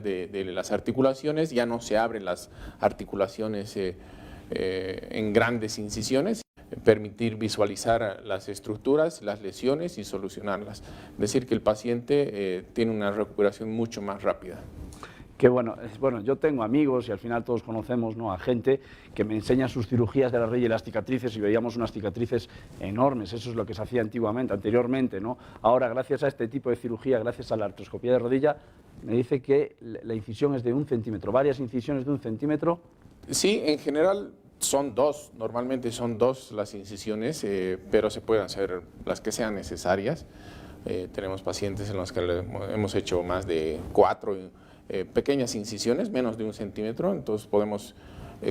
de las articulaciones, ya no se abren las articulaciones en grandes incisiones, permitir visualizar las estructuras, las lesiones y solucionarlas. Es decir, que el paciente tiene una recuperación mucho más rápida. Que bueno, yo tengo amigos y al final todos conocemos, ¿no?, a gente que me enseña sus cirugías de la rodilla y las cicatrices y veíamos unas cicatrices enormes. Eso es lo que se hacía anteriormente, ¿no? Ahora, gracias a este tipo de cirugía, gracias a la artroscopía de rodilla, me dice que la incisión es de 1 centímetro, varias incisiones de 1 centímetro. Sí, en general son dos, normalmente son dos las incisiones, pero se pueden hacer las que sean necesarias. Tenemos pacientes en los que hemos hecho más de 4 pequeñas incisiones, menos de 1 centímetro, entonces podemos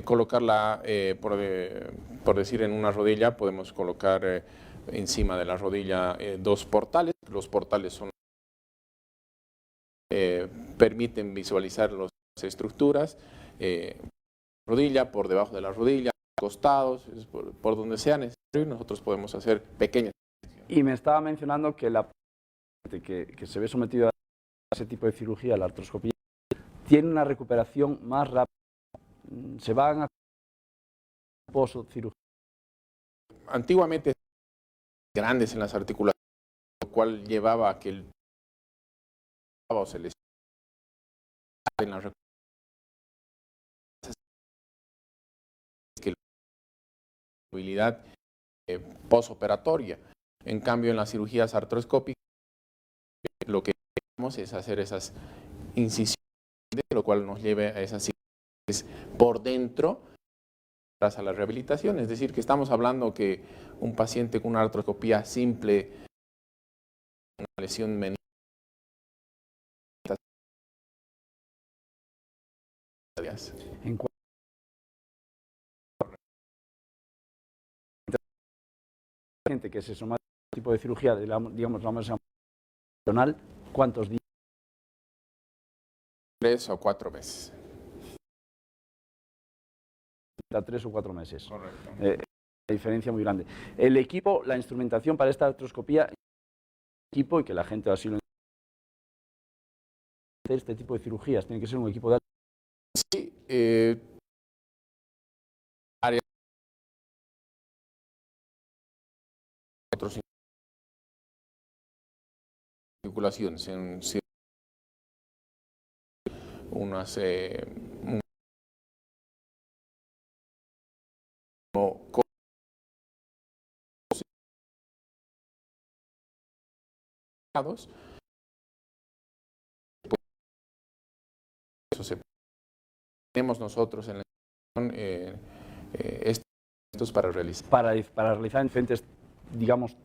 colocarla, por decir, en una rodilla, podemos colocar encima de la rodilla 2 portales. Los portales permiten visualizar las estructuras, rodilla, por debajo de la rodilla, costados, por donde sea necesario, y nosotros podemos hacer pequeñas. Y me estaba mencionando que la que se ve sometido a ese tipo de cirugía, la artroscopía, tiene una recuperación más rápida. Se van a post-cirugía. Antiguamente grandes en las articulaciones, lo cual llevaba a que el o se les en la movilidad postoperatoria. En cambio, en las cirugías artroscópicas, lo que hacemos es hacer esas incisiones, lo cual nos lleva a esas cicatrices por dentro tras a la rehabilitación. Es decir, que estamos hablando que un paciente con una artroscopía simple, una lesión menor, En gente que se somete a este tipo de cirugía, digamos, vamos a funcional, ¿cuántos días? 3 o 4 meses. 3 o 4 meses. Correcto. La diferencia muy grande. El equipo, la instrumentación para esta artroscopía, equipo, y que la gente así lo hacer este tipo de cirugías, tiene que ser un equipo de sí, otros articulaciones, en unas eso tenemos nosotros en la estos para realizar. para realizar en diferentes, digamos,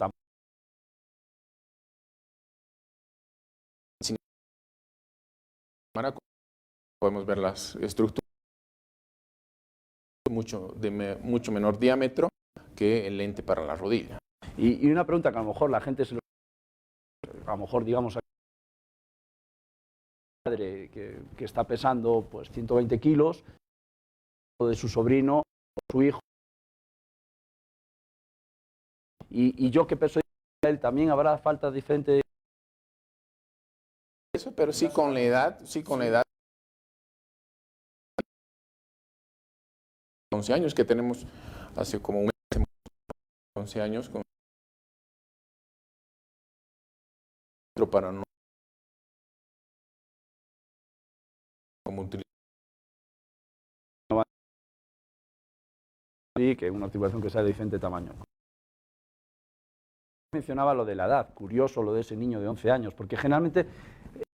podemos ver las estructuras de mucho menor diámetro que el lente para la rodilla. Y una pregunta que a lo mejor la gente a lo mejor, digamos, padre que está pesando pues 120 kilos, o de su sobrino, o su hijo, y yo que peso él, también habrá falta diferente. Eso, pero sí con la edad, 11 años que tenemos, hace como un mes, 11 años, con para no como utilizar. Sí, que es una articulación que sea de diferente tamaño. Mencionaba lo de la edad, curioso lo de ese niño de 11 años, porque generalmente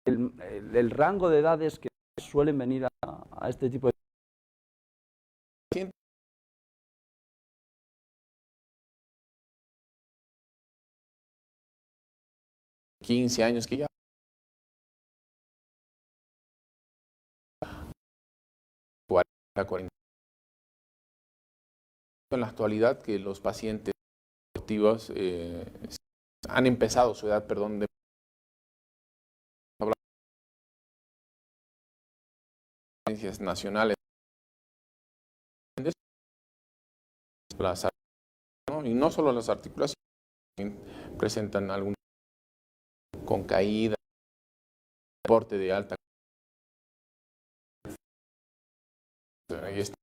el rango de edades que suelen venir a este tipo de 15 años que ya 40. En la actualidad que los pacientes deportivos han empezado su edad, perdón, de nacionales, ¿no? Y no solo las articulaciones, presentan algún con caída, deporte de alta ahí está.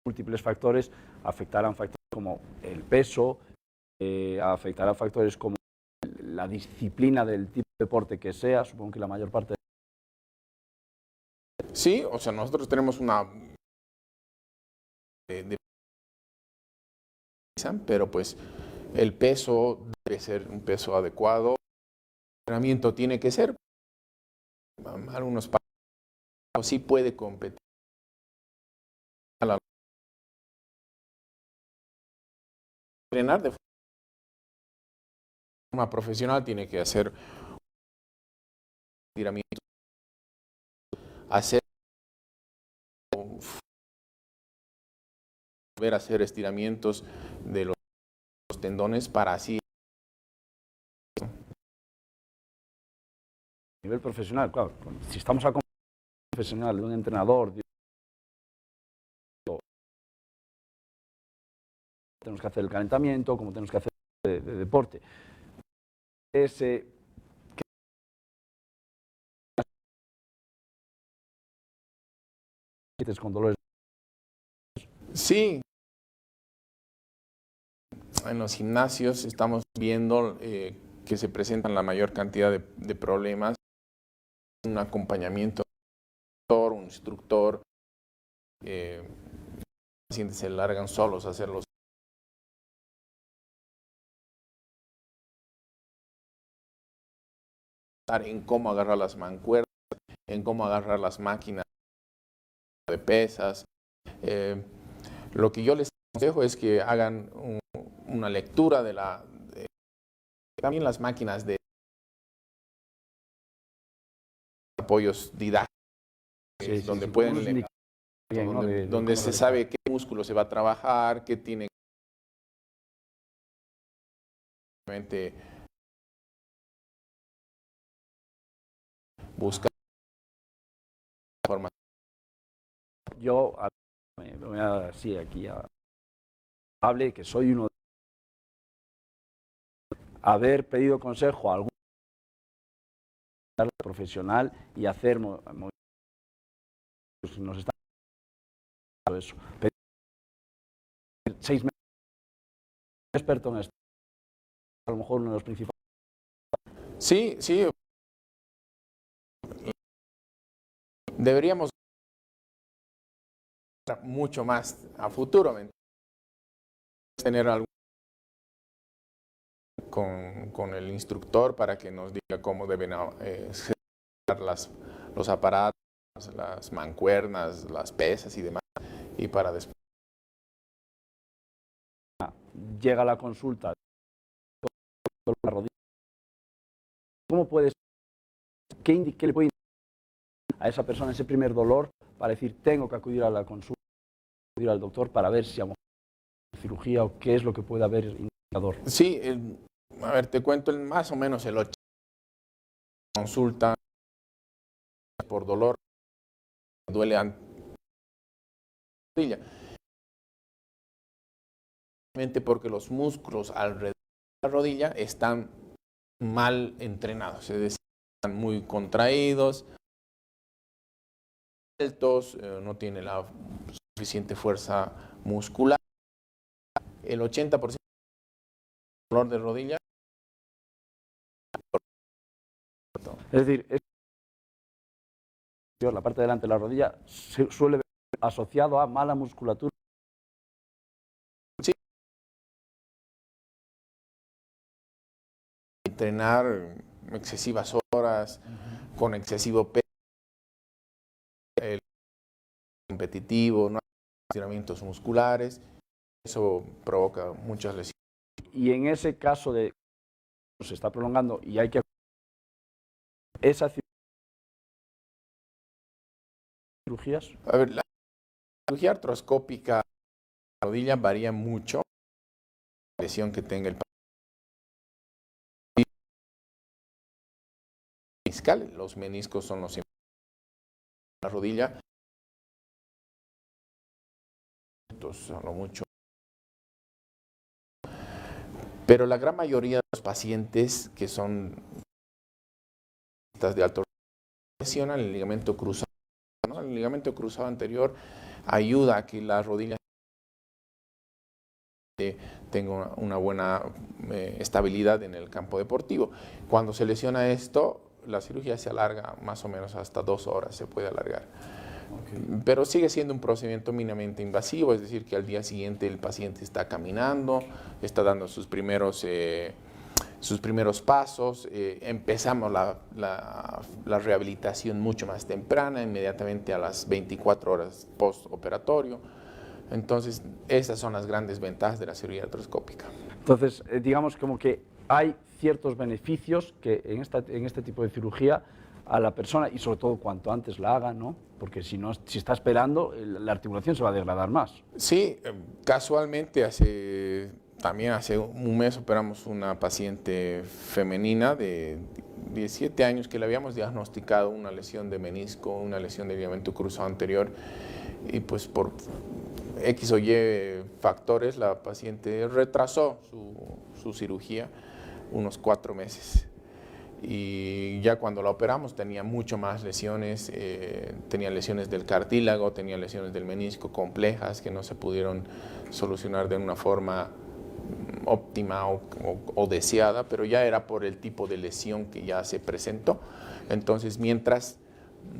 Múltiples factores afectarán factores como el peso, afectará factores como la disciplina del tipo de deporte que sea, supongo que la mayor parte. Sí, o sea, nosotros tenemos una pero pues el peso debe ser un peso adecuado, el entrenamiento tiene que ser, algunos sí puede competir. Entrenar de forma profesional tiene que hacer estiramientos, volver a hacer estiramientos de los tendones para así. A nivel profesional, claro, si estamos a profesional de un entrenador, tenemos que hacer el calentamiento, como tenemos que hacer de deporte. Con dolores. Sí, en los gimnasios estamos viendo que se presentan la mayor cantidad de problemas, un acompañamiento, un instructor, los pacientes se largan solos a hacerlos. En cómo agarrar las mancuernas, en cómo agarrar las máquinas de pesas. Lo que yo les aconsejo es que hagan una lectura de también las máquinas de apoyos didácticos, donde pueden donde se sabe qué músculo se va a trabajar, qué tiene que buscar forma. Yo me voy a decir aquí hable que soy uno de haber pedido consejo a algún profesional y hacer movimientos. Nos está eso. 6 meses experto en esto, a lo mejor uno de los principales. Sí, sí. Deberíamos mucho más a futuro, tener algo con el instructor para que nos diga cómo deben ser los aparatos, las mancuernas, las pesas y demás, y para después. Llega la consulta, la rodilla. ¿Cómo puedes, qué le puede indicar a esa persona ese primer dolor para decir tengo que acudir a la consulta, acudir al doctor para ver si a lo mejor cirugía o qué es lo que puede haber indicador? Sí, a ver, te cuento más o menos el 80% consulta por dolor, duele la rodilla, porque los músculos alrededor de la rodilla están mal entrenados, es decir, están muy contraídos, altos, no tiene la suficiente fuerza muscular. El 80% del dolor de rodilla. Es decir, la parte de delante de la rodilla suele ver asociado a mala musculatura. Sí. Entrenar excesivas horas, con excesivo peso, el competitivo, no hay estiramientos musculares, eso provoca muchas lesiones. Y en ese caso de se está prolongando y hay que esa cirugías. A ver, la cirugía artroscópica de la rodilla varía mucho la lesión que tenga el meniscal. Los meniscos son los la rodilla, a lo mucho. Pero la gran mayoría de los pacientes que son de alto lesiona el ligamento cruzado, ¿no? El ligamento cruzado anterior ayuda a que la rodilla tenga una buena estabilidad en el campo deportivo. Cuando se lesiona esto, la cirugía se alarga más o menos hasta 2 horas, se puede alargar. Okay. Pero sigue siendo un procedimiento mínimamente invasivo, es decir, que al día siguiente el paciente está caminando, está dando sus primeros pasos, empezamos la rehabilitación mucho más temprana, inmediatamente a las 24 horas postoperatorio. Entonces, esas son las grandes ventajas de la cirugía artroscópica. Entonces, digamos como que hay ciertos beneficios que en este tipo de cirugía a la persona, y sobre todo cuanto antes la haga, ¿no? Porque si está esperando, la articulación se va a degradar más. Sí, casualmente también hace un mes operamos una paciente femenina de 17 años que le habíamos diagnosticado una lesión de menisco, una lesión de ligamento cruzado anterior, y pues por X o Y factores la paciente retrasó su cirugía unos 4 meses. Y ya cuando la operamos tenía mucho más lesiones, tenía lesiones del cartílago, tenía lesiones del menisco complejas que no se pudieron solucionar de una forma óptima o deseada, pero ya era por el tipo de lesión que ya se presentó. Entonces, mientras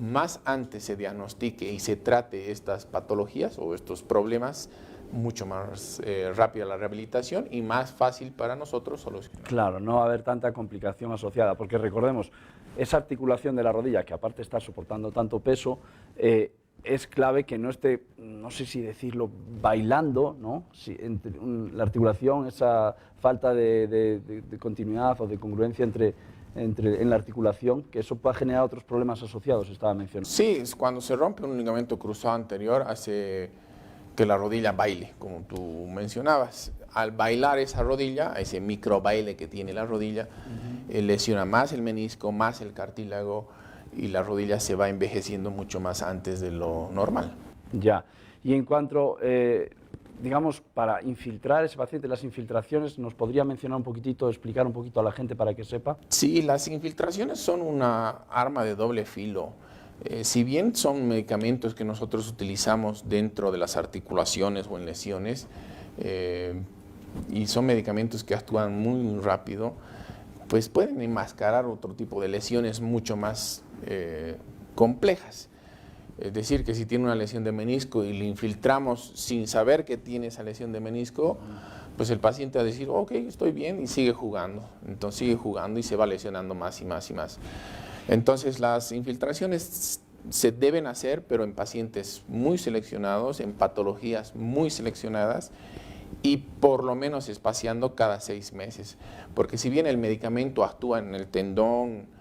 más antes se diagnostique y se trate estas patologías o estos problemas, mucho más rápida la rehabilitación y más fácil para nosotros solucionar. Claro, no va a haber tanta complicación asociada, porque recordemos, esa articulación de la rodilla, que aparte está soportando tanto peso, es clave que no esté, no sé si decirlo, bailando, ¿no? La articulación, esa falta de continuidad o de congruencia en la articulación, que eso puede generar otros problemas asociados, estaba mencionando. Sí, cuando se rompe un ligamento cruzado anterior hace que la rodilla baile, como tú mencionabas. Al bailar esa rodilla, ese micro baile que tiene la rodilla, lesiona más el menisco, más el cartílago, y la rodilla se va envejeciendo mucho más antes de lo normal. Ya. Y en cuanto, digamos, para infiltrar a ese paciente, las infiltraciones, ¿nos podría mencionar un poquitito, explicar un poquito a la gente para que sepa? Sí, las infiltraciones son una arma de doble filo. Si bien son medicamentos que nosotros utilizamos dentro de las articulaciones o en lesiones, y son medicamentos que actúan muy rápido, pues pueden enmascarar otro tipo de lesiones mucho más complejas. Es decir, que si tiene una lesión de menisco y le infiltramos sin saber que tiene esa lesión de menisco, pues el paciente va a decir, ok, estoy bien, y sigue jugando. Entonces sigue jugando y se va lesionando más y más y más. Entonces las infiltraciones se deben hacer, pero en pacientes muy seleccionados, en patologías muy seleccionadas, y por lo menos espaciando cada 6 meses. Porque si bien el medicamento actúa en el tendón,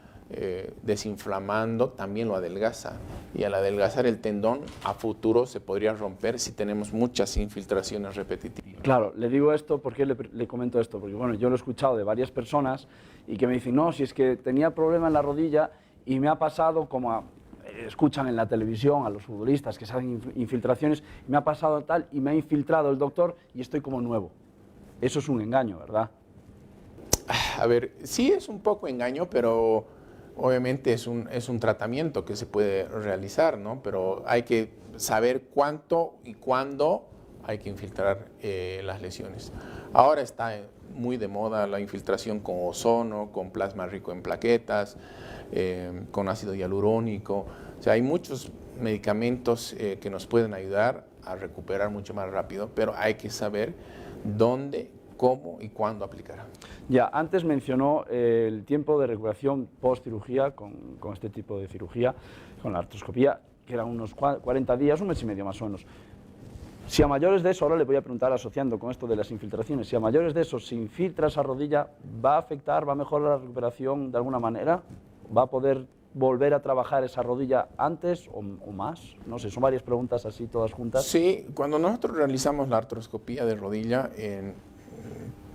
desinflamando, también lo adelgaza. Y al adelgazar el tendón, a futuro se podría romper si tenemos muchas infiltraciones repetitivas. Claro, le digo esto, ¿por qué le comento esto? Porque bueno, yo lo he escuchado de varias personas y que me dicen, no, si es que tenía problema en la rodilla y me ha pasado como escuchan en la televisión a los futbolistas que salen infiltraciones, me ha pasado tal y me ha infiltrado el doctor y estoy como nuevo. Eso es un engaño, ¿verdad? A ver, sí es un poco engaño, pero obviamente es un tratamiento que se puede realizar, ¿no? Pero hay que saber cuánto y cuándo hay que infiltrar las lesiones. Ahora está muy de moda la infiltración con ozono, con plasma rico en plaquetas, con ácido hialurónico. O sea, hay muchos medicamentos que nos pueden ayudar a recuperar mucho más rápido, pero hay que saber dónde, cómo y cuándo aplicar. Ya, antes mencionó el tiempo de recuperación post-cirugía con este tipo de cirugía, con la artroscopía, que eran unos 40 días, un mes y medio más o menos. Si a mayores de eso, ahora le voy a preguntar, asociando con esto de las infiltraciones, si a mayores de eso se infiltra esa rodilla, ¿va a afectar, va a mejorar la recuperación de alguna manera? ¿Va a poder volver a trabajar esa rodilla antes o más? No sé, son varias preguntas así todas juntas. Sí, cuando nosotros realizamos la artroscopía de rodilla,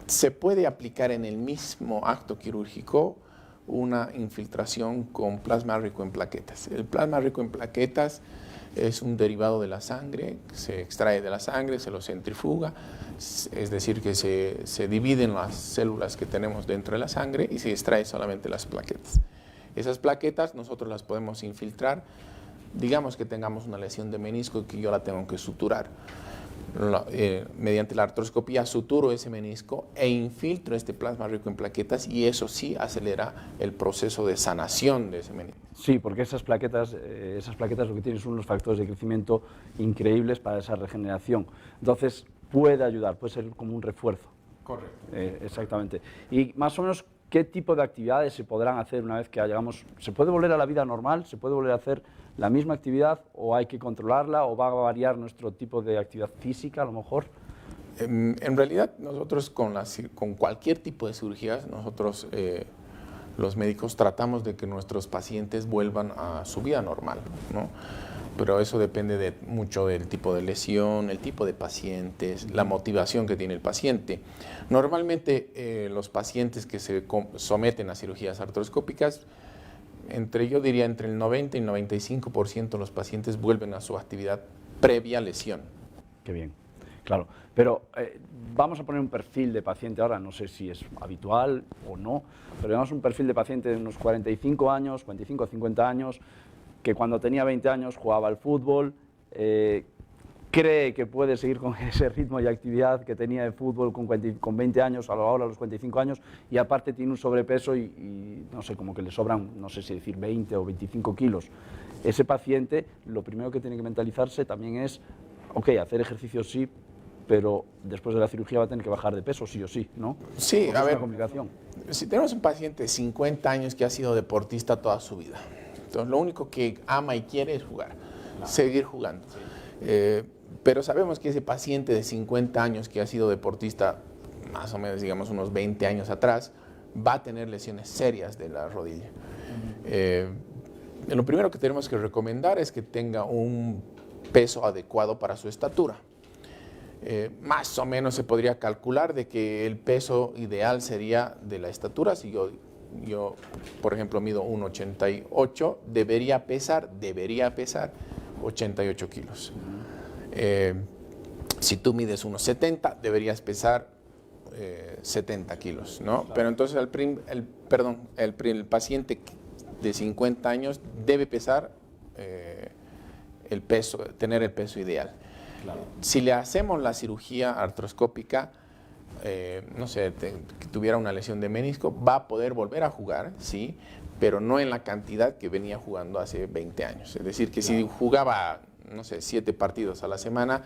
se puede aplicar en el mismo acto quirúrgico una infiltración con plasma rico en plaquetas. El plasma rico en plaquetas es un derivado de la sangre, se extrae de la sangre, se lo centrifuga, es decir, que se dividen las células que tenemos dentro de la sangre y se extrae solamente las plaquetas. Esas plaquetas nosotros las podemos infiltrar. Digamos que tengamos una lesión de menisco y que yo la tengo que suturar. Mediante la artroscopía suturo ese menisco e infiltro este plasma rico en plaquetas, y eso sí acelera el proceso de sanación de ese menisco. Sí, porque esas plaquetas lo que tienen son unos factores de crecimiento increíbles para esa regeneración. Entonces puede ayudar, puede ser como un refuerzo. Correcto. Exactamente. Y más o menos, ¿qué tipo de actividades se podrán hacer una vez que llegamos? ¿Se puede volver a la vida normal? ¿Se puede volver a hacer la misma actividad o hay que controlarla o va a variar nuestro tipo de actividad física a lo mejor? En realidad nosotros con cualquier tipo de cirugías, nosotros los médicos tratamos de que nuestros pacientes vuelvan a su vida normal, ¿no? Pero eso depende mucho del tipo de lesión, el tipo de pacientes, la motivación que tiene el paciente. Normalmente los pacientes que se someten a cirugías artroscópicas, yo diría entre el 90 y el 95% de los pacientes vuelven a su actividad previa lesión. Qué bien, claro. Pero vamos a poner un perfil de paciente ahora, no sé si es habitual o no, pero vemos un perfil de paciente de unos 45 años, 45 o 50 años, que cuando tenía 20 años jugaba al fútbol, cree que puede seguir con ese ritmo y actividad que tenía de fútbol con 20 años, ahora a los 45 años, y aparte tiene un sobrepeso y no sé, como que le sobran, no sé si decir 20 o 25 kilos. Ese paciente, lo primero que tiene que mentalizarse también es, ok, hacer ejercicio sí, pero después de la cirugía va a tener que bajar de peso sí o sí, ¿no? Sí, porque a es ver, una complicación. Si tenemos un paciente de 50 años que ha sido deportista toda su vida, entonces lo único que ama y quiere es jugar, seguir jugando. Sí. Pero sabemos que ese paciente de 50 años que ha sido deportista, más o menos, digamos, unos 20 años atrás, va a tener lesiones serias de la rodilla. Lo primero que tenemos que recomendar es que tenga un peso adecuado para su estatura. Más o menos se podría calcular de que el peso ideal sería de la estatura. Si yo por ejemplo, mido 1,88, debería pesar 88 kilos. Si tú mides 1,70, deberías pesar 70 kilos, ¿no? Claro. Pero entonces el paciente de 50 años debe pesar tener el peso ideal. Claro. Si le hacemos la cirugía artroscópica, no sé, que tuviera una lesión de menisco, va a poder volver a jugar, sí, pero no en la cantidad que venía jugando hace 20 años. Es decir, que si jugaba, no sé, 7 partidos a la semana,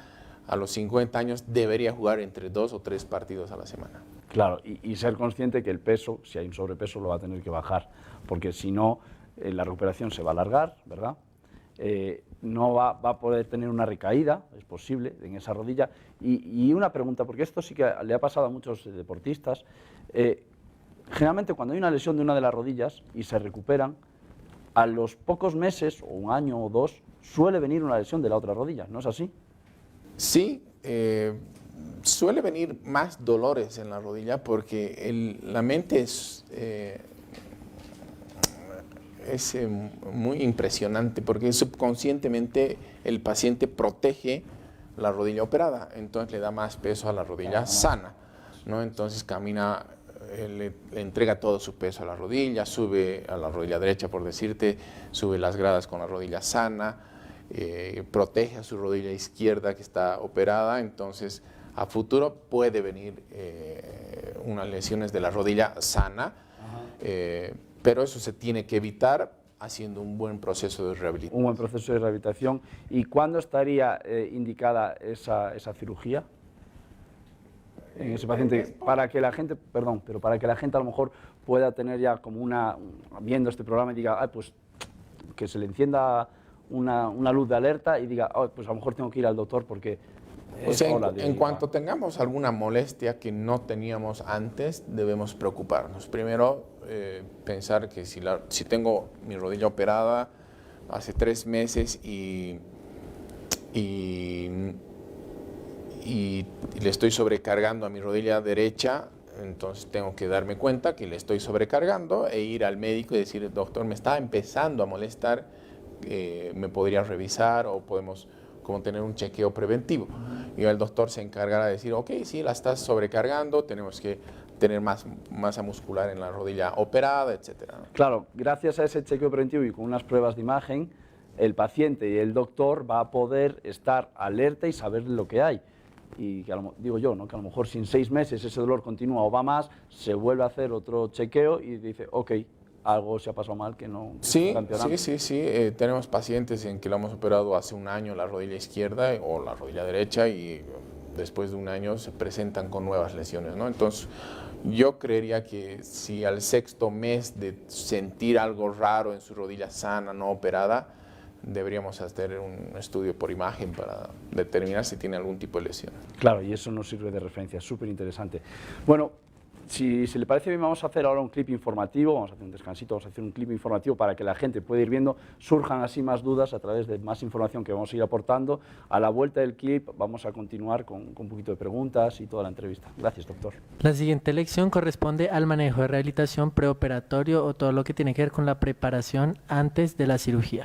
a los 50 años debería jugar entre 2 o 3 partidos a la semana. Claro, y ser consciente que el peso, si hay un sobrepeso, lo va a tener que bajar, porque si no, la recuperación se va a alargar, ¿verdad? No va a poder tener una recaída, es posible, en esa rodilla. Y una pregunta, porque esto sí que le ha pasado a muchos deportistas. Generalmente cuando hay una lesión de una de las rodillas y se recuperan, a los pocos meses, o un año o 2, suele venir una lesión de la otra rodilla, ¿no es así? Sí, suele venir más dolores en la rodilla porque la mente es muy impresionante porque subconscientemente el paciente protege la rodilla operada, entonces le da más peso a la rodilla sana, ¿no? Entonces camina, le entrega todo su peso a la rodilla, sube a la rodilla derecha, por decirte, sube las gradas con la rodilla sana, protege a su rodilla izquierda que está operada, entonces a futuro puede venir unas lesiones de la rodilla sana, pero eso se tiene que evitar haciendo un buen proceso de rehabilitación. Un buen proceso de rehabilitación. ¿Y cuándo estaría indicada esa cirugía en ese paciente? Para que la gente, perdón, pero para que la gente a lo mejor pueda tener ya como viendo este programa y diga, pues que se le encienda una luz de alerta y diga, pues a lo mejor tengo que ir al doctor porque... O sea, en cuanto tengamos alguna molestia que no teníamos antes, debemos preocuparnos. Primero, pensar que si tengo mi rodilla operada hace 3 meses y le estoy sobrecargando a mi rodilla derecha, entonces tengo que darme cuenta que le estoy sobrecargando e ir al médico y decir, doctor, me está empezando a molestar, me podría revisar o podemos como tener un chequeo preventivo. Y el doctor se encargará de decir, ok, sí, la estás sobrecargando, tenemos que tener más masa muscular en la rodilla operada, etcétera, ¿no? Claro, gracias a ese chequeo preventivo y con unas pruebas de imagen, el paciente y el doctor va a poder estar alerta y saber lo que hay. Y que digo yo, ¿no?, que a lo mejor si en 6 meses ese dolor continúa o va más, se vuelve a hacer otro chequeo y dice, ok, algo se ha pasado mal que no Sí, está empeorando. sí. Tenemos pacientes en que lo hemos operado hace un año la rodilla izquierda o la rodilla derecha y después de un año se presentan con nuevas lesiones, ¿no? Entonces, yo creería que si al 6º mes de sentir algo raro en su rodilla sana, no operada, deberíamos hacer un estudio por imagen para determinar si tiene algún tipo de lesión. Claro, y eso nos sirve de referencia, súper interesante. Bueno, si le parece bien, vamos a hacer ahora un clip informativo, vamos a hacer un descansito, vamos a hacer un clip informativo para que la gente pueda ir viendo, surjan así más dudas a través de más información que vamos a ir aportando. A la vuelta del clip vamos a continuar con un poquito de preguntas y toda la entrevista. Gracias, doctor. La siguiente lección corresponde al manejo de rehabilitación preoperatorio o todo lo que tiene que ver con la preparación antes de la cirugía.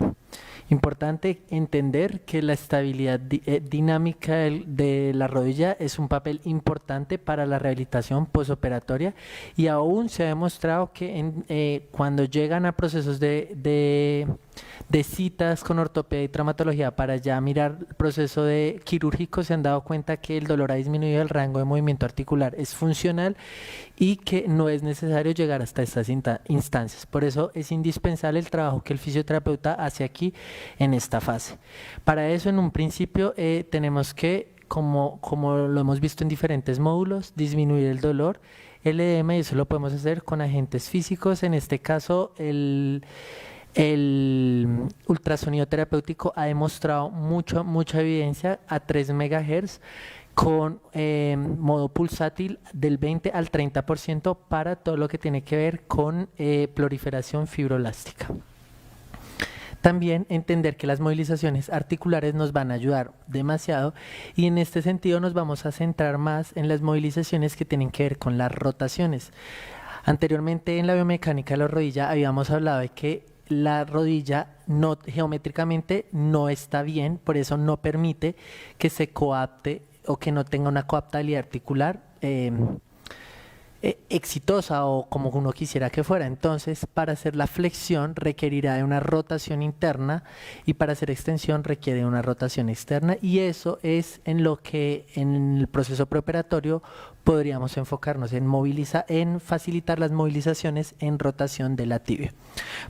Importante entender que la estabilidad dinámica de la rodilla es un papel importante para la rehabilitación posoperatoria y aún se ha demostrado que cuando llegan a procesos de citas con ortopedia y traumatología para ya mirar el proceso de quirúrgico, se han dado cuenta que el dolor ha disminuido, el rango de movimiento articular es funcional y que no es necesario llegar hasta estas instancias. Por eso es indispensable el trabajo que el fisioterapeuta hace aquí en esta fase. Para eso, en un principio, tenemos que, como lo hemos visto en diferentes módulos, disminuir el dolor, el edema, y eso lo podemos hacer con agentes físicos. En este caso, el ultrasonido terapéutico ha demostrado mucha evidencia a 3 MHz con modo pulsátil del 20 al 30% para todo lo que tiene que ver con proliferación fibroelástica. También entender que las movilizaciones articulares nos van a ayudar demasiado y en este sentido nos vamos a centrar más en las movilizaciones que tienen que ver con las rotaciones. Anteriormente en la biomecánica de la rodilla habíamos hablado de que la rodilla geométricamente no está bien, por eso no permite que se coapte o que no tenga una coaptabilidad articular exitosa o como uno quisiera que fuera. Entonces, para hacer la flexión requerirá de una rotación interna y para hacer extensión requiere una rotación externa, y eso es en lo que en el proceso preoperatorio podríamos enfocarnos en facilitar las movilizaciones en rotación de la tibia.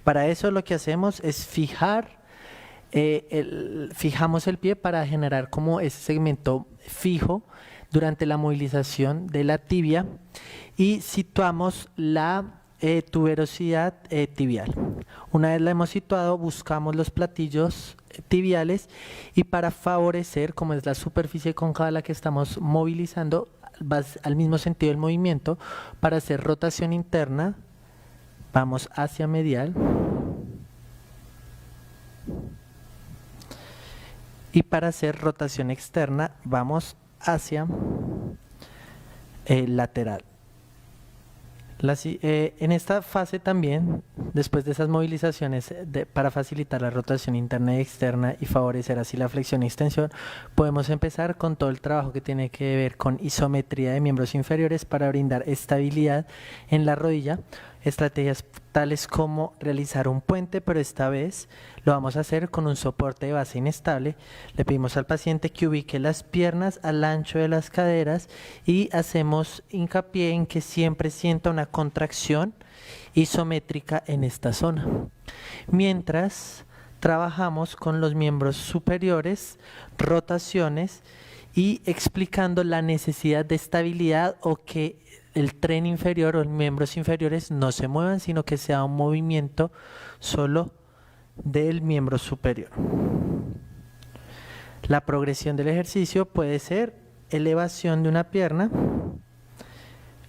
Para eso lo que hacemos es fijamos el pie para generar como ese segmento fijo durante la movilización de la tibia y situamos la tuberosidad tibial. Una vez la hemos situado, buscamos los platillos tibiales y para favorecer, como es la superficie cóncava la que estamos movilizando, va al mismo sentido del movimiento, para hacer rotación interna, vamos hacia medial y para hacer rotación externa vamos hacia lateral. En esta fase también, después de esas movilizaciones para facilitar la rotación interna y externa y favorecer así la flexión y extensión, podemos empezar con todo el trabajo que tiene que ver con isometría de miembros inferiores para brindar estabilidad en la rodilla. Estrategias tales como realizar un puente, pero esta vez lo vamos a hacer con un soporte de base inestable. Le pedimos al paciente que ubique las piernas al ancho de las caderas y hacemos hincapié en que siempre sienta una contracción isométrica en esta zona. Mientras trabajamos con los miembros superiores, rotaciones y explicando la necesidad de estabilidad o que el tren inferior o los miembros inferiores no se muevan, sino que sea un movimiento solo del miembro superior. La progresión del ejercicio puede ser elevación de una pierna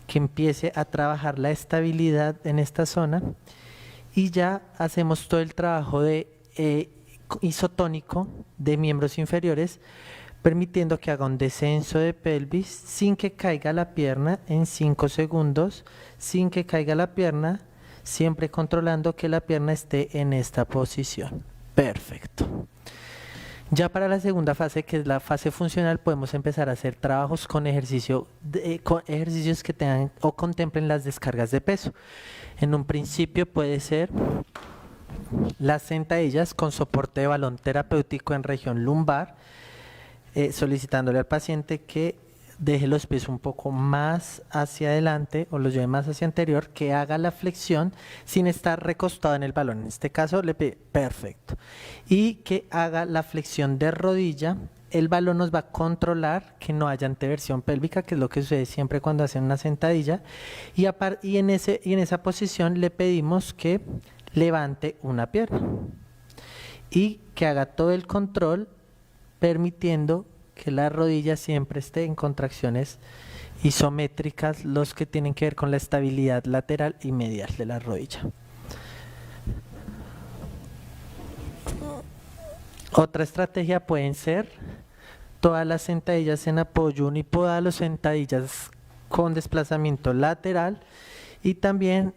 que empiece a trabajar la estabilidad en esta zona y ya hacemos todo el trabajo de isotónico de miembros inferiores, permitiendo que haga un descenso de pelvis sin que caiga la pierna en 5 segundos, sin que caiga la pierna, siempre controlando que la pierna esté en esta posición. Perfecto. Ya para la segunda fase, que es la fase funcional, podemos empezar a hacer trabajos con con ejercicios que tengan o contemplen las descargas de peso. En un principio puede ser las sentadillas con soporte de balón terapéutico en región lumbar, solicitándole al paciente que deje los pies un poco más hacia adelante o los lleve más hacia anterior, que haga la flexión sin estar recostado en el balón. En este caso le pide perfecto. Y que haga la flexión de rodilla. El balón nos va a controlar que no haya anteversión pélvica, que es lo que sucede siempre cuando hacen una sentadilla. Y en esa posición le pedimos que levante una pierna y que haga todo el control permitiendo que la rodilla siempre esté en contracciones isométricas, los que tienen que ver con la estabilidad lateral y medial de la rodilla. Otra estrategia pueden ser todas las sentadillas en apoyo unipodal o sentadillas con desplazamiento lateral, y también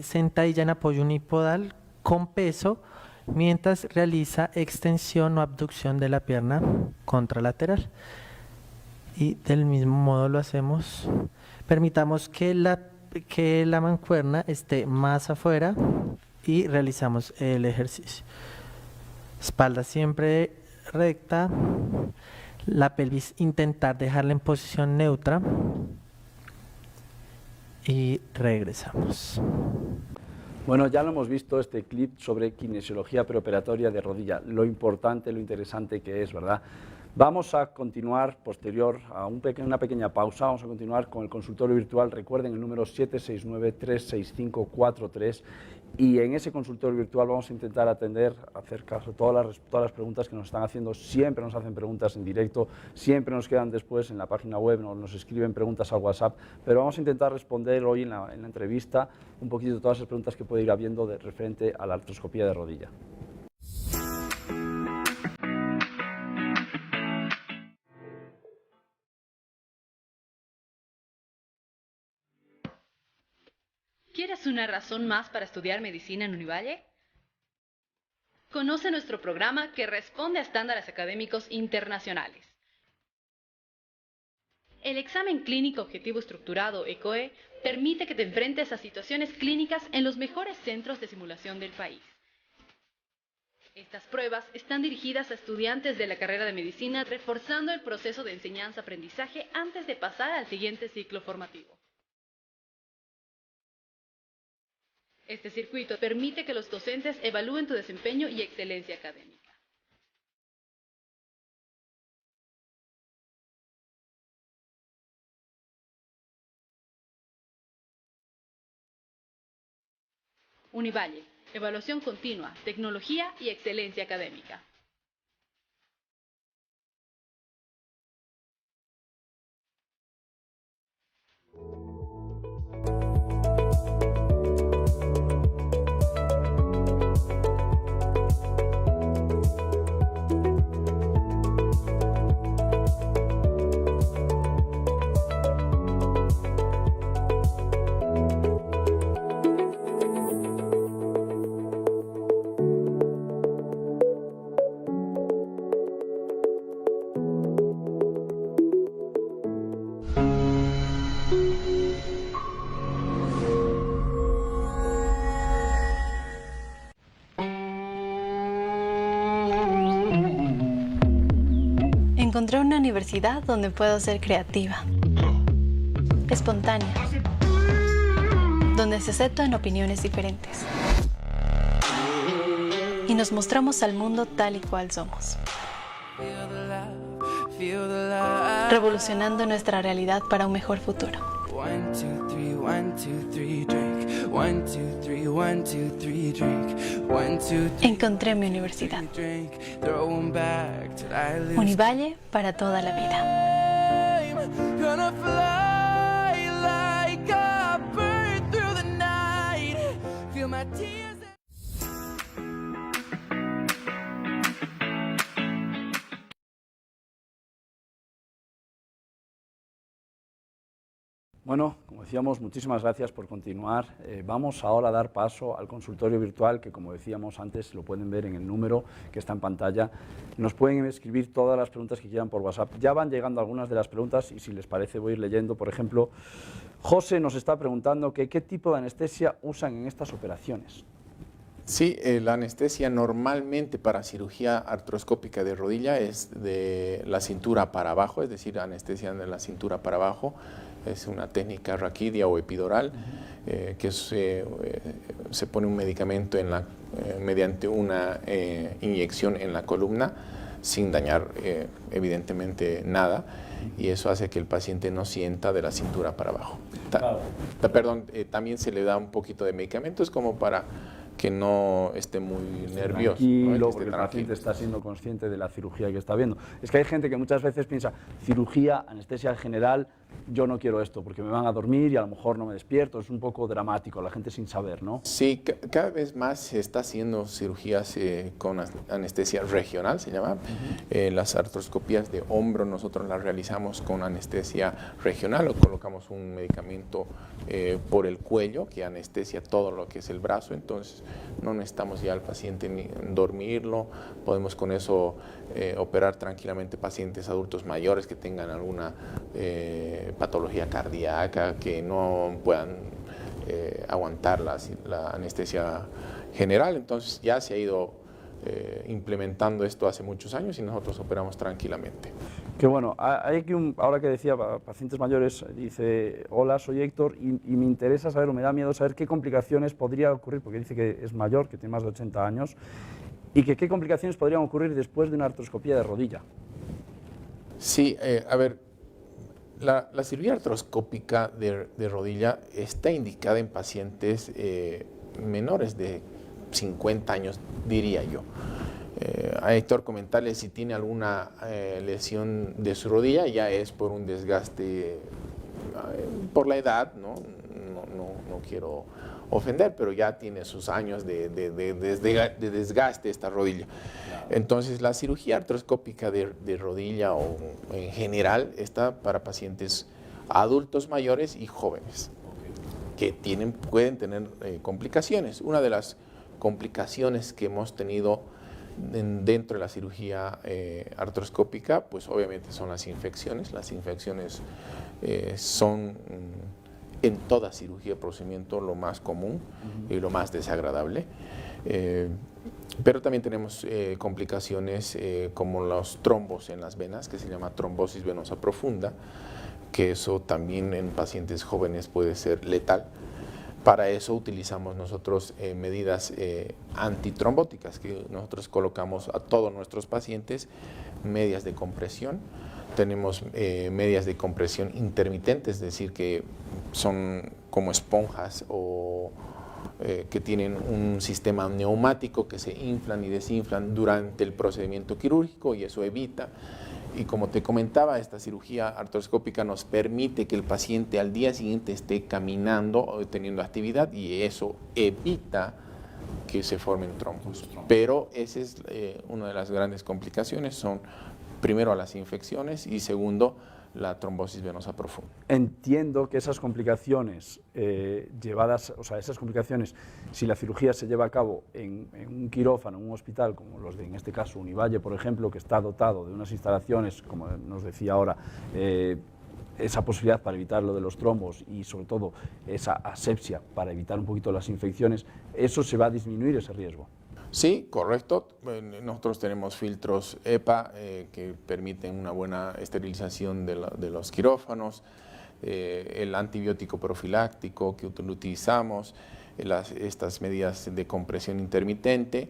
sentadilla en apoyo unipodal con peso mientras realiza extensión o abducción de la pierna contralateral. Y del mismo modo lo hacemos. Permitamos que la mancuerna esté más afuera y realizamos el ejercicio. Espalda siempre recta, la pelvis intentar dejarla en posición neutra y regresamos. Bueno, ya lo hemos visto, este clip sobre kinesiología preoperatoria de rodilla, lo importante, lo interesante que es, ¿verdad? Vamos a continuar, posterior a una pequeña pausa, vamos a continuar con el consultorio virtual. Recuerden el número 769-36543, y en ese consultorio virtual vamos a intentar atender, hacer caso a todas las preguntas que nos están haciendo. Siempre nos hacen preguntas en directo, siempre nos quedan después en la página web, nos escriben preguntas al WhatsApp, pero vamos a intentar responder hoy en la entrevista un poquito todas esas preguntas que puede ir habiendo referente a la artroscopía de rodilla. ¿Quieres una razón más para estudiar medicina en Univalle? Conoce nuestro programa que responde a estándares académicos internacionales. El examen clínico objetivo estructurado ECOE permite que te enfrentes a situaciones clínicas en los mejores centros de simulación del país. Estas pruebas están dirigidas a estudiantes de la carrera de medicina, reforzando el proceso de enseñanza-aprendizaje antes de pasar al siguiente ciclo formativo. Este circuito permite que los docentes evalúen tu desempeño y excelencia académica. Univalle, evaluación continua, tecnología y excelencia académica. Encontré una universidad donde puedo ser creativa, espontánea, donde se aceptan opiniones diferentes y nos mostramos al mundo tal y cual somos, revolucionando nuestra realidad para un mejor futuro. Encontré mi universidad. Univalle para toda la vida. Bueno, como decíamos, muchísimas gracias por continuar. Vamos ahora a dar paso al consultorio virtual, que como decíamos antes, lo pueden ver en el número que está en pantalla. Nos pueden escribir todas las preguntas que quieran por WhatsApp. Ya van llegando algunas de las preguntas y si les parece voy a ir leyendo. Por ejemplo, José nos está preguntando que qué tipo de anestesia usan en estas operaciones. Sí, la anestesia normalmente para cirugía artroscópica de rodilla es de la cintura para abajo, es decir, anestesia de la cintura para abajo. Es una técnica raquidia o epidural, que se pone un medicamento mediante una inyección en la columna sin dañar evidentemente nada, y eso hace que el paciente no sienta de la cintura para abajo. También se le da un poquito de medicamentos como para que no esté muy nervioso. Tranquilo, ¿no? porque el paciente está siendo consciente de la cirugía que está viendo. Es que hay gente que muchas veces piensa, cirugía, anestesia general, yo no quiero esto porque me van a dormir y a lo mejor no me despierto. Es un poco dramático, la gente sin saber, ¿no? Sí, cada vez más se está haciendo cirugías con anestesia regional, se llama. Las artroscopías de hombro nosotros las realizamos con anestesia regional, o colocamos un medicamento por el cuello que anestesia todo lo que es el brazo, entonces no necesitamos ya al paciente ni dormirlo, podemos con eso operar tranquilamente pacientes adultos mayores que tengan alguna patología cardíaca, que no puedan aguantar la anestesia general. Entonces ya se ha ido implementando esto hace muchos años y nosotros operamos tranquilamente. Que bueno, hay aquí ahora que decía pacientes mayores, dice, hola, soy Héctor y me interesa saber, o me da miedo saber qué complicaciones podría ocurrir, porque dice que es mayor, que tiene más de 80 años, y que qué complicaciones podrían ocurrir después de una artroscopía de rodilla. Sí, a ver, la cirugía artroscópica de rodilla está indicada en pacientes menores de 50 años, diría yo. A Héctor comentarle si tiene alguna lesión de su rodilla, ya es por un desgaste por la edad, no quiero ofender, pero ya tiene sus años de desgaste esta rodilla. Entonces la cirugía artroscópica de rodilla o en general está para pacientes adultos mayores y jóvenes que pueden tener complicaciones. Una de las complicaciones que hemos tenido dentro de la cirugía artroscópica, pues obviamente son las infecciones. Las infecciones son en toda cirugía, procedimiento, lo más común y lo más desagradable. Pero también tenemos complicaciones como los trombos en las venas, que se llama trombosis venosa profunda, que eso también en pacientes jóvenes puede ser letal. Para eso utilizamos nosotros medidas antitrombóticas, que nosotros colocamos a todos nuestros pacientes medias de compresión. Tenemos medias de compresión intermitentes, es decir, que son como esponjas o que tienen un sistema neumático que se inflan y desinflan durante el procedimiento quirúrgico, y eso evita. Y como te comentaba, esta cirugía artroscópica nos permite que el paciente al día siguiente esté caminando o teniendo actividad, y eso evita que se formen trombos. Pero esa es una de las grandes complicaciones, son primero las infecciones y segundo la trombosis venosa profunda. Entiendo que esas complicaciones esas complicaciones, si la cirugía se lleva a cabo en un quirófano, en un hospital, como los de, en este caso, Univalle, por ejemplo, que está dotado de unas instalaciones, como nos decía ahora, esa posibilidad para evitar lo de los trombos y sobre todo esa asepsia para evitar un poquito las infecciones, eso se va a disminuir ese riesgo. Sí, correcto. Nosotros tenemos filtros EPA que permiten una buena esterilización de los quirófanos, el antibiótico profiláctico que utilizamos, estas medidas de compresión intermitente,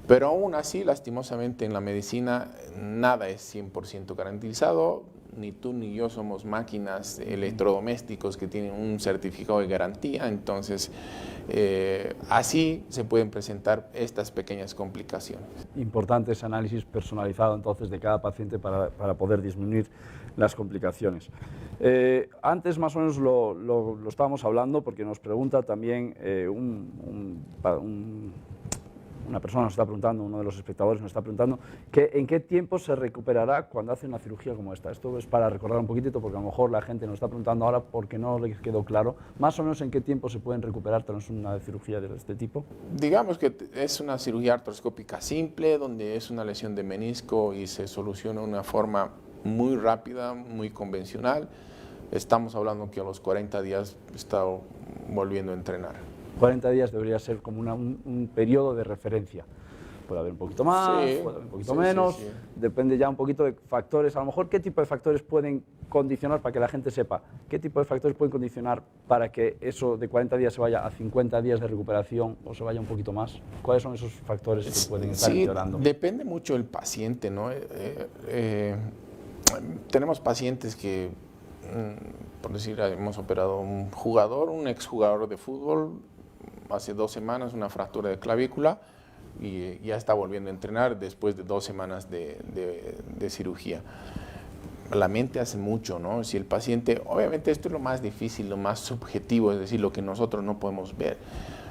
pero aún así, lastimosamente, en la medicina nada es 100% garantizado. Ni tú ni yo somos máquinas, electrodomésticos que tienen un certificado de garantía, entonces así se pueden presentar estas pequeñas complicaciones. Importante ese análisis personalizado entonces de cada paciente para poder disminuir las complicaciones. Antes más o menos lo estábamos hablando porque nos pregunta tambiun una persona nos está preguntando, uno de los espectadores nos está preguntando, que ¿en qué tiempo se recuperará cuando hace una cirugía como esta? Esto es para recordar un poquitito, porque a lo mejor la gente nos está preguntando ahora porque no les quedó claro, más o menos en qué tiempo se pueden recuperar tras una cirugía de este tipo. Digamos que es una cirugía artroscópica simple, donde es una lesión de menisco y se soluciona de una forma muy rápida, muy convencional. Estamos hablando que a los 40 días está volviendo a entrenar. 40 días debería ser como un periodo de referencia. Puede haber un poquito más, Sí, puede haber un poquito menos, sí. Depende ya un poquito de factores. A lo mejor, ¿qué tipo de factores pueden condicionar para que la gente sepa? ¿Qué tipo de factores pueden condicionar para que eso de 40 días se vaya a 50 días de recuperación o se vaya un poquito más? ¿Cuáles son esos factores que pueden estar empeorando? Depende mucho del paciente, ¿no? Tenemos pacientes que, por decir, hemos operado un jugador, un exjugador de fútbol, hace 2 semanas, una fractura de clavícula, y ya está volviendo a entrenar después de 2 semanas de cirugía. La mente hace mucho, ¿no? Si el paciente, obviamente esto es lo más difícil, lo más subjetivo, es decir, lo que nosotros no podemos ver.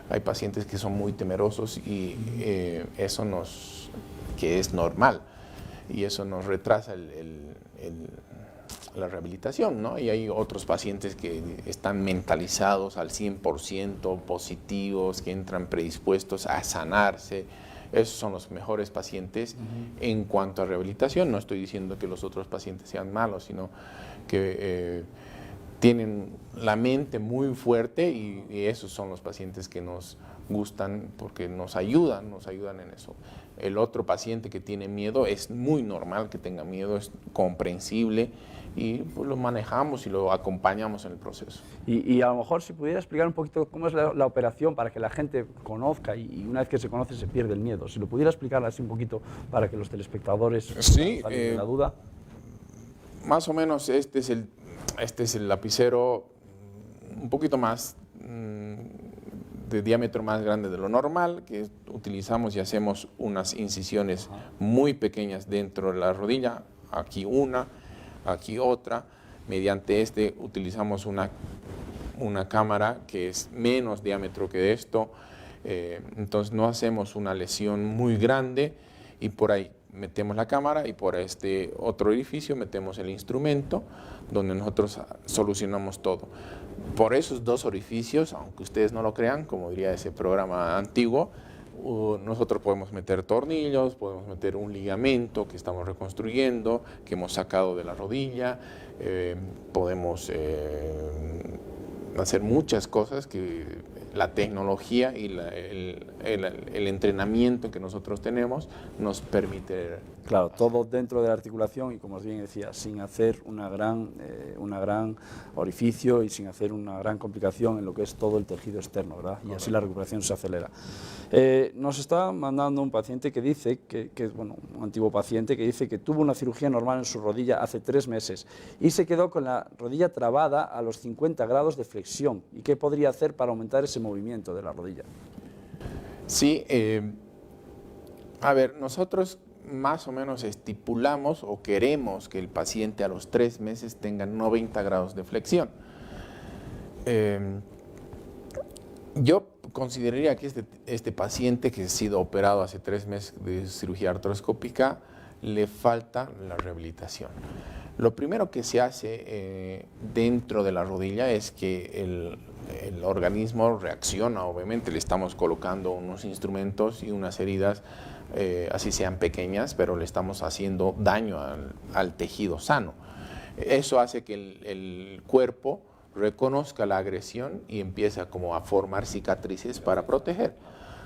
Hay pacientes que son muy temerosos y eso que es normal, y eso nos retrasa la rehabilitación, ¿no? Y hay otros pacientes que están mentalizados al 100%, positivos, que entran predispuestos a sanarse. Esos son los mejores pacientes en cuanto a rehabilitación. No estoy diciendo que los otros pacientes sean malos, sino que tienen la mente muy fuerte, y esos son los pacientes que nos gustan porque nos ayudan en eso. El otro paciente que tiene miedo, es muy normal que tenga miedo, es comprensible, y pues lo manejamos y lo acompañamos en el proceso. Y a lo mejor si pudiera explicar un poquito cómo es la operación para que la gente conozca, y una vez que se conoce se pierde el miedo. Si lo pudiera explicar así un poquito para que los telespectadores salgan de la duda. Más o menos este es el lapicero un poquito más de diámetro más grande de lo normal, que utilizamos y hacemos unas incisiones muy pequeñas dentro de la rodilla, aquí una, aquí otra. Mediante utilizamos una cámara que es menos diámetro que esto, entonces no hacemos una lesión muy grande, y por ahí metemos la cámara, y por este otro orificio metemos el instrumento, donde nosotros solucionamos todo. Por esos 2 orificios, aunque ustedes no lo crean, como diría ese programa antiguo, nosotros podemos meter tornillos, podemos meter un ligamento que estamos reconstruyendo, que hemos sacado de la rodilla, podemos hacer muchas cosas que la tecnología y el entrenamiento que nosotros tenemos nos permite. Claro, todo dentro de la articulación, y como bien decía, sin hacer una gran orificio y sin hacer una gran complicación en lo que es todo el tejido externo, ¿verdad? Y así la recuperación se acelera. Nos está mandando un paciente que dice, bueno, un antiguo paciente que dice que tuvo una cirugía normal en su rodilla hace 3 meses y se quedó con la rodilla trabada a los 50 grados de flexión. ¿Y qué podría hacer para aumentar ese movimiento de la rodilla? Sí, a ver, nosotros más o menos estipulamos o queremos que el paciente a los 3 meses tenga 90 grados de flexión. Yo consideraría que este paciente que ha sido operado hace 3 meses de cirugía artroscópica le falta la rehabilitación. Lo primero que se hace dentro de la rodilla es que el organismo reacciona, obviamente le estamos colocando unos instrumentos y unas heridas, así sean pequeñas, pero le estamos haciendo daño al tejido sano. Eso hace que el cuerpo reconozca la agresión y empieza como a formar cicatrices para proteger.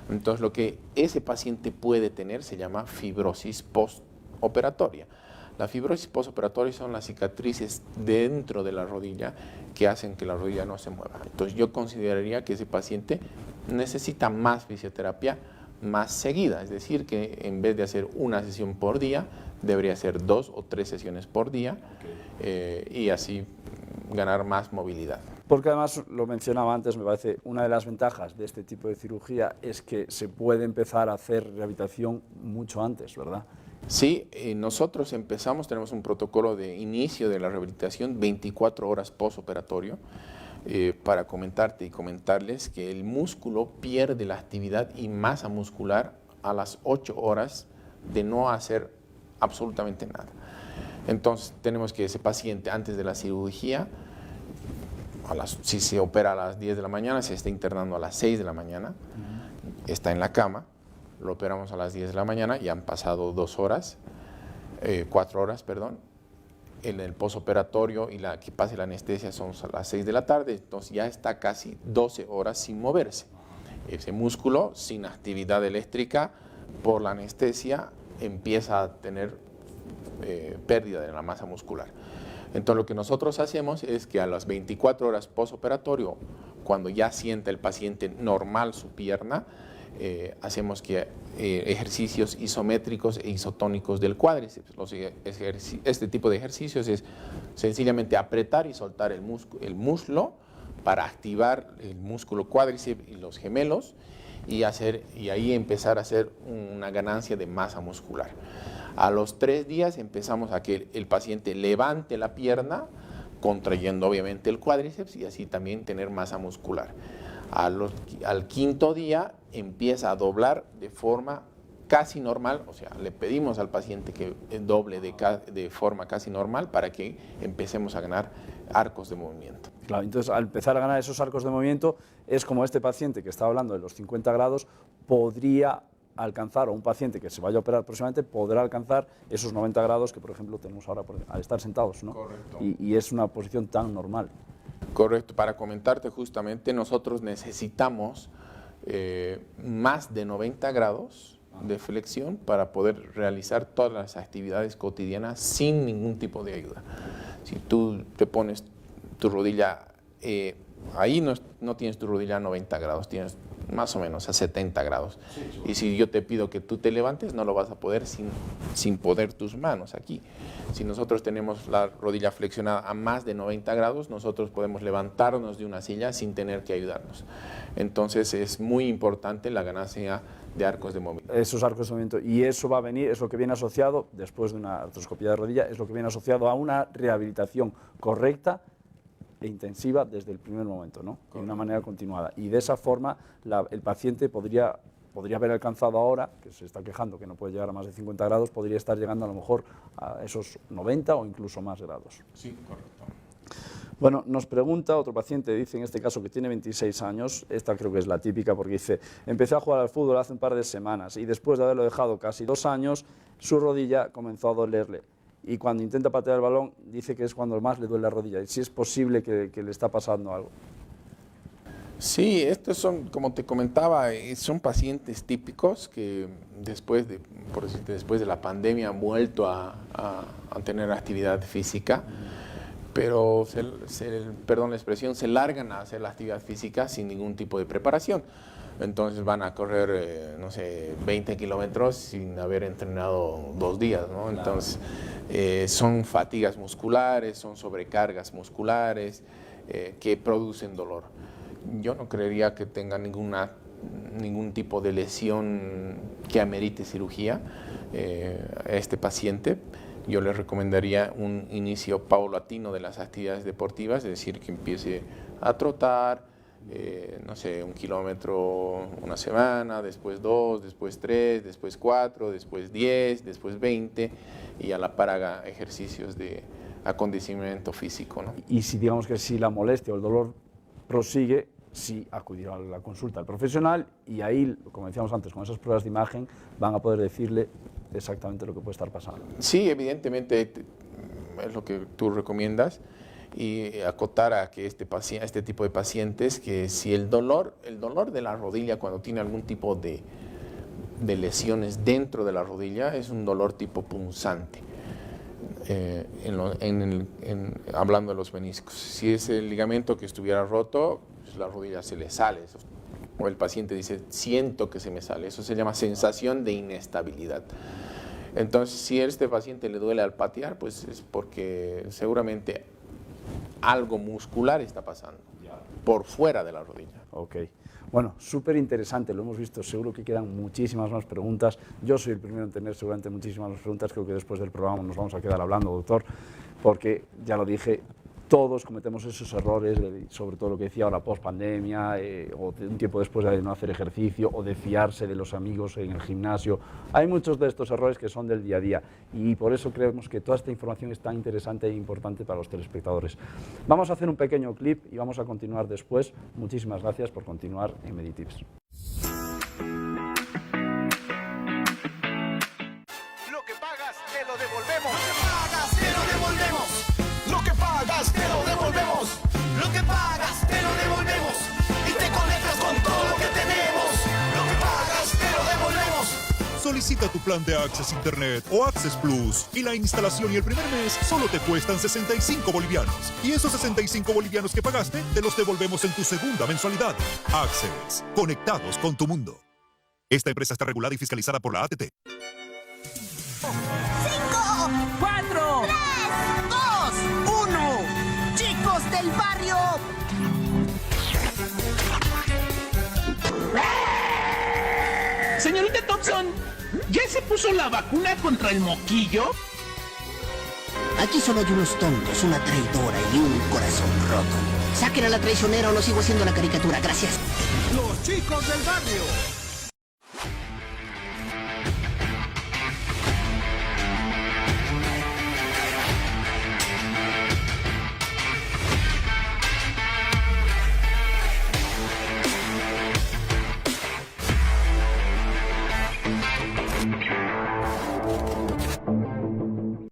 Entonces lo que ese paciente puede tener se llama fibrosis postoperatoria. La fibrosis postoperatoria son las cicatrices dentro de la rodilla que hacen que la rodilla no se mueva. Entonces yo consideraría que ese paciente necesita más fisioterapia más seguida, es decir, que en vez de hacer una sesión por día, debería hacer 2 o 3 sesiones por día, y así ganar más movilidad. Porque además, lo mencionaba antes, me parece, una de las ventajas de este tipo de cirugía es que se puede empezar a hacer rehabilitación mucho antes, ¿verdad? Sí, nosotros tenemos un protocolo de inicio de la rehabilitación 24 horas postoperatorio, para comentarte y comentarles que el músculo pierde la actividad y masa muscular a las 8 horas de no hacer absolutamente nada. Entonces tenemos que ese paciente antes de la cirugía, si se opera a las 10 de la mañana, se está internando a las 6 de la mañana, está en la cama, lo operamos a las 10 de la mañana y han pasado 4 horas, perdón. En el posoperatorio y que pase la anestesia son a las 6 de la tarde, entonces ya está casi 12 horas sin moverse. Ese músculo sin actividad eléctrica por la anestesia empieza a tener pérdida de la masa muscular. Entonces lo que nosotros hacemos es que a las 24 horas posoperatorio, cuando ya sienta el paciente normal su pierna, hacemos que ejercicios isométricos e isotónicos del cuádriceps. Este tipo de ejercicios es sencillamente apretar y soltar el muslo para activar el músculo cuádriceps y los gemelos y ahí empezar a hacer una ganancia de masa muscular. A los 3 días empezamos a que el paciente levante la pierna, contrayendo obviamente el cuádriceps y así también tener masa muscular. Al 5.º día empieza a doblar de forma casi normal, o sea, le pedimos al paciente que doble de forma casi normal para que empecemos a ganar arcos de movimiento. Claro, entonces al empezar a ganar esos arcos de movimiento es como este paciente que estaba hablando de los 50 grados podría alcanzar, o un paciente que se vaya a operar próximamente podrá alcanzar esos 90 grados que por ejemplo tenemos ahora al estar sentados, ¿no? Correcto. Y es una posición tan normal. Correcto, para comentarte justamente, nosotros necesitamos más de 90 grados de flexión para poder realizar todas las actividades cotidianas sin ningún tipo de ayuda. Si tú te pones tu rodilla, ahí no tienes tu rodilla a 90 grados, tienes más o menos a 70 grados. Y si yo te pido que tú te levantes, no lo vas a poder sin poner tus manos aquí. Si nosotros tenemos la rodilla flexionada a más de 90 grados, nosotros podemos levantarnos de una silla sin tener que ayudarnos. Entonces es muy importante la ganancia de arcos de movimiento. Esos arcos de movimiento, y eso va a venir, es lo que viene asociado, después de una artroscopía de rodilla, es lo que viene asociado a una rehabilitación correcta e intensiva desde el primer momento, ¿no? De una manera continuada. Y de esa forma el paciente podría haber alcanzado ahora, que se está quejando que no puede llegar a más de 50 grados, podría estar llegando a lo mejor a esos 90 o incluso más grados. Sí, correcto. Bueno, nos pregunta otro paciente, dice en este caso que tiene 26 años, esta creo que es la típica porque dice, empecé a jugar al fútbol hace un par de semanas y después de haberlo dejado casi 2 años, su rodilla comenzó a dolerle. Y cuando intenta patear el balón, dice que es cuando más le duele la rodilla. Y si es posible que le está pasando algo. Sí, estos son, como te comentaba, son pacientes típicos que después de la pandemia han vuelto a tener actividad física, pero, perdón la expresión, se largan a hacer la actividad física sin ningún tipo de preparación. Entonces van a correr, no sé, 20 kilómetros sin haber entrenado 2 días, ¿no? Entonces son fatigas musculares, son sobrecargas musculares que producen dolor. Yo no creería que tenga ningún tipo de lesión que amerite cirugía a este paciente. Yo le recomendaría un inicio paulatino de las actividades deportivas, es decir, que empiece a trotar, no sé, 1 kilómetro una semana, después 2, después 3, después 4, después 10, después 20 y a la par haga ejercicios de acondicionamiento físico, ¿no? Y si digamos que si la molestia o el dolor prosigue, sí acudir a la consulta al profesional y ahí, como decíamos antes, con esas pruebas de imagen van a poder decirle exactamente lo que puede estar pasando. Sí, evidentemente es lo que tú recomiendas y acotar a que este tipo de pacientes que si el dolor de la rodilla cuando tiene algún tipo de lesiones dentro de la rodilla es un dolor tipo punzante. Hablando de los meniscos, si es el ligamento que estuviera roto, pues la rodilla se le sale, o el paciente dice, siento que se me sale, eso se llama sensación de inestabilidad. Entonces, si a este paciente le duele al patear, pues es porque seguramente algo muscular está pasando por fuera de la rodilla. Ok. Bueno, súper interesante, lo hemos visto, seguro que quedan muchísimas más preguntas. Yo soy el primero en tener seguramente muchísimas más preguntas, creo que después del programa nos vamos a quedar hablando, doctor, porque ya lo dije, Todos cometemos esos errores, sobre todo lo que decía ahora, post-pandemia, o un tiempo después de no hacer ejercicio, o de fiarse de los amigos en el gimnasio. Hay muchos de estos errores que son del día a día, y por eso creemos que toda esta información es tan interesante e importante para los telespectadores. Vamos a hacer un pequeño clip y vamos a continuar después. Muchísimas gracias por continuar en Meditips. Lo que pagas, te lo devolvemos. Lo que pagas, te lo devolvemos. Lo que pagas, te lo devolvemos. Lo que pagas, te lo devolvemos. Y te conectas con todo lo que tenemos. Lo que pagas, te lo devolvemos. Solicita tu plan de Access Internet o Access Plus y la instalación y el primer mes solo te cuestan 65 bolivianos. Y esos 65 bolivianos que pagaste te los devolvemos en tu segunda mensualidad. Access, conectados con tu mundo. Esta empresa está regulada y fiscalizada por la ATT. 5, 4, 3, 2, 1. Chicos del barrio. Señorita Thompson, ¿ya se puso la vacuna contra el moquillo? Aquí solo hay unos tontos, una traidora y un corazón roto. Saquen a la traicionera o no sigo haciendo la caricatura. Gracias. Los chicos del barrio.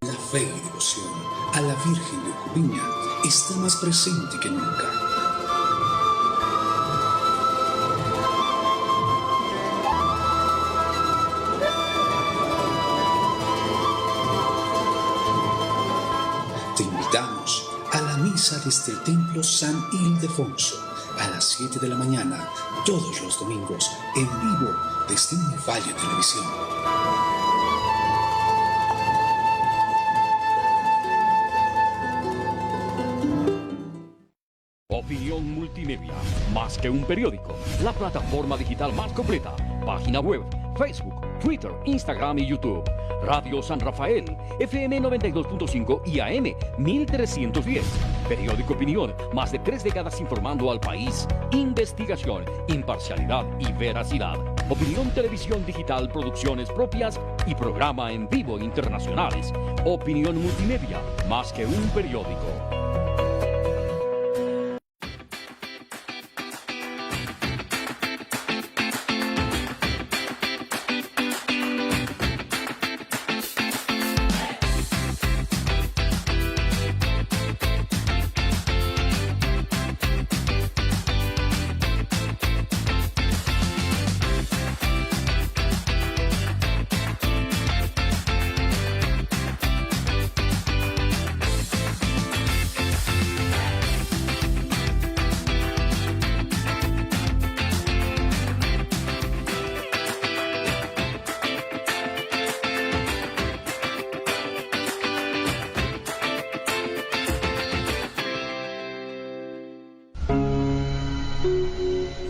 La fe y devoción a la Virgen de Ucupiña está más presente que nunca. Te invitamos a la misa desde el Templo San Ildefonso a las 7 de la mañana, todos los domingos, en vivo desde Univalle Televisión. Opinión Multimedia, más que un periódico, la plataforma digital más completa, página web, Facebook, Twitter, Instagram y YouTube. Radio San Rafael, FM 92.5 y AM 1310. Periódico Opinión, más de 3 décadas informando al país. Investigación, imparcialidad y veracidad. Opinión Televisión Digital, producciones propias y programa en vivo internacionales. Opinión Multimedia, más que un periódico.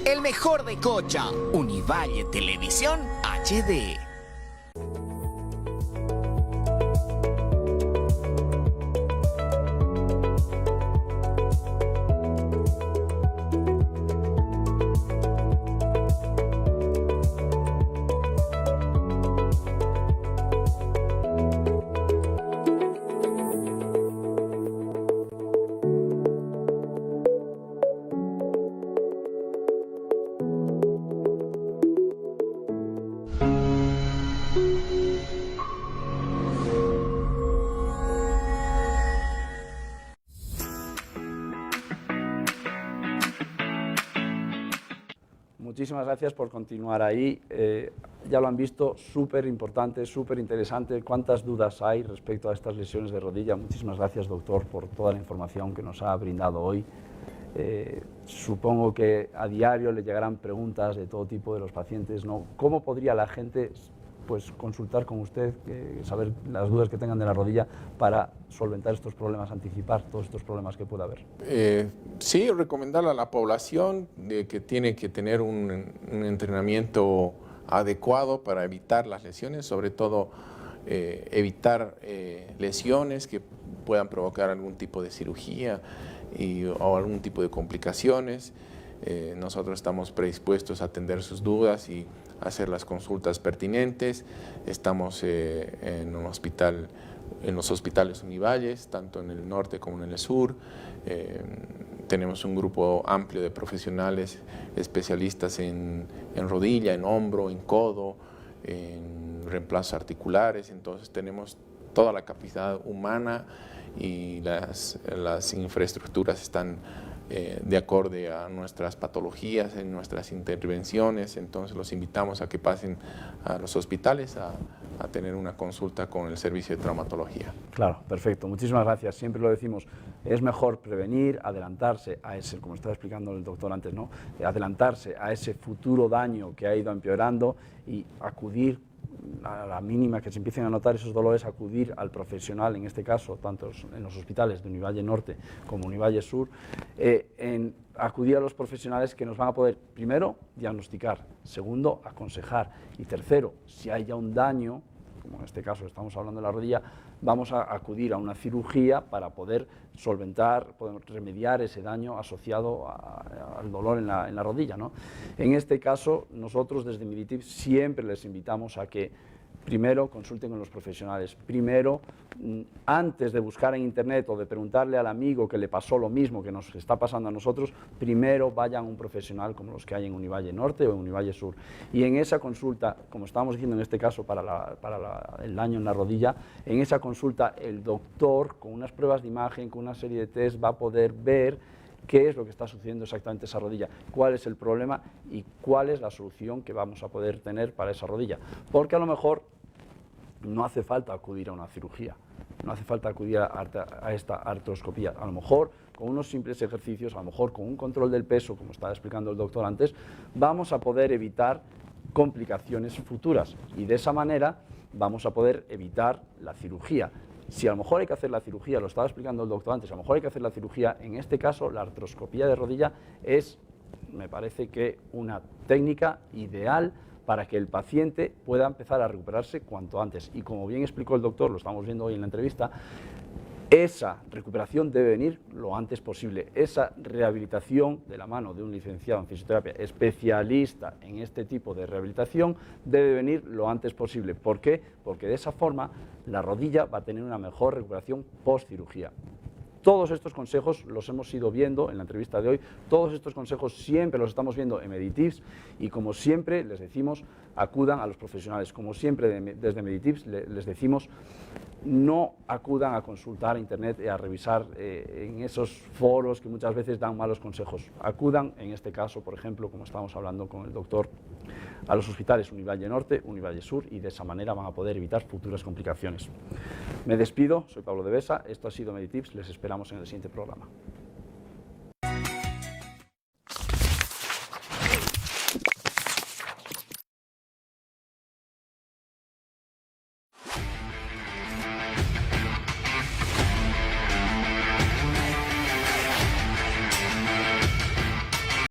El mejor de Cocha, Univalle Televisión HD. Muchísimas gracias por continuar ahí. Ya lo han visto, súper importante, súper interesante. ¿Cuántas dudas hay respecto a estas lesiones de rodilla? Muchísimas gracias, doctor, por toda la información que nos ha brindado hoy. Supongo que a diario le llegarán preguntas de todo tipo de los pacientes, ¿no? ¿Cómo podría la gente pues, consultar con usted, saber las dudas que tengan de la rodilla para solventar estos problemas, anticipar todos estos problemas que pueda haber? Sí, recomendarle a la población de que tiene que tener un entrenamiento adecuado para evitar las lesiones, sobre todo evitar lesiones que puedan provocar algún tipo de cirugía o algún tipo de complicaciones. Nosotros estamos predispuestos a atender sus dudas y hacer las consultas pertinentes. Estamos en los hospitales Univalles, tanto en el norte como en el sur. Tenemos un grupo amplio de profesionales especialistas en rodilla, en hombro, en codo, en reemplazos articulares. Entonces tenemos toda la capacidad humana y las infraestructuras están de acorde a nuestras patologías, en nuestras intervenciones. Entonces los invitamos a que pasen a los hospitales a tener una consulta con el servicio de traumatología. Claro, perfecto. Muchísimas gracias. Siempre lo decimos, es mejor prevenir, adelantarse a ese, como estaba explicando el doctor antes, ¿no? Adelantarse a ese futuro daño que ha ido empeorando y acudir a la mínima que se empiecen a notar esos dolores, acudir al profesional, en este caso, tanto en los hospitales de Univalle Norte como Univalle Sur, acudir a los profesionales que nos van a poder, primero, diagnosticar, segundo, aconsejar y tercero, si hay ya un daño, como en este caso estamos hablando de la rodilla, vamos a acudir a una cirugía para poder solventar, poder remediar ese daño asociado al dolor en la rodilla, ¿no? En este caso, nosotros desde Meditips siempre les invitamos a que primero consulten con los profesionales, primero, antes de buscar en internet o de preguntarle al amigo que le pasó lo mismo que nos está pasando a nosotros, primero vayan a un profesional como los que hay en Univalle Norte o en Univalle Sur. Y en esa consulta, como estábamos diciendo en este caso para el daño en la rodilla, en esa consulta el doctor, con unas pruebas de imagen, con una serie de test, va a poder ver qué es lo que está sucediendo exactamente en esa rodilla, cuál es el problema y cuál es la solución que vamos a poder tener para esa rodilla. Porque a lo mejor no hace falta acudir a una cirugía, no hace falta acudir a esta artroscopía. A lo mejor con unos simples ejercicios, a lo mejor con un control del peso, como estaba explicando el doctor antes, vamos a poder evitar complicaciones futuras y de esa manera vamos a poder evitar la cirugía. Si a lo mejor hay que hacer la cirugía, lo estaba explicando el doctor antes, a lo mejor hay que hacer la cirugía, en este caso la artroscopía de rodilla es, me parece que una técnica ideal para que el paciente pueda empezar a recuperarse cuanto antes. Y como bien explicó el doctor, lo estamos viendo hoy en la entrevista, esa recuperación debe venir lo antes posible. Esa rehabilitación de la mano de un licenciado en fisioterapia especialista en este tipo de rehabilitación debe venir lo antes posible. ¿Por qué? Porque de esa forma la rodilla va a tener una mejor recuperación post-cirugía. Todos estos consejos los hemos ido viendo en la entrevista de hoy, todos estos consejos siempre los estamos viendo en Meditips y como siempre les decimos, acudan a los profesionales. Como siempre desde Meditips les decimos, no acudan a consultar a internet y a revisar en esos foros que muchas veces dan malos consejos. Acudan, en este caso, por ejemplo, como estábamos hablando con el doctor, a los hospitales Univalle Norte, Univalle Sur y de esa manera van a poder evitar futuras complicaciones. Me despido, soy Pablo de Besa, esto ha sido Meditips, les esperamos en el siguiente programa.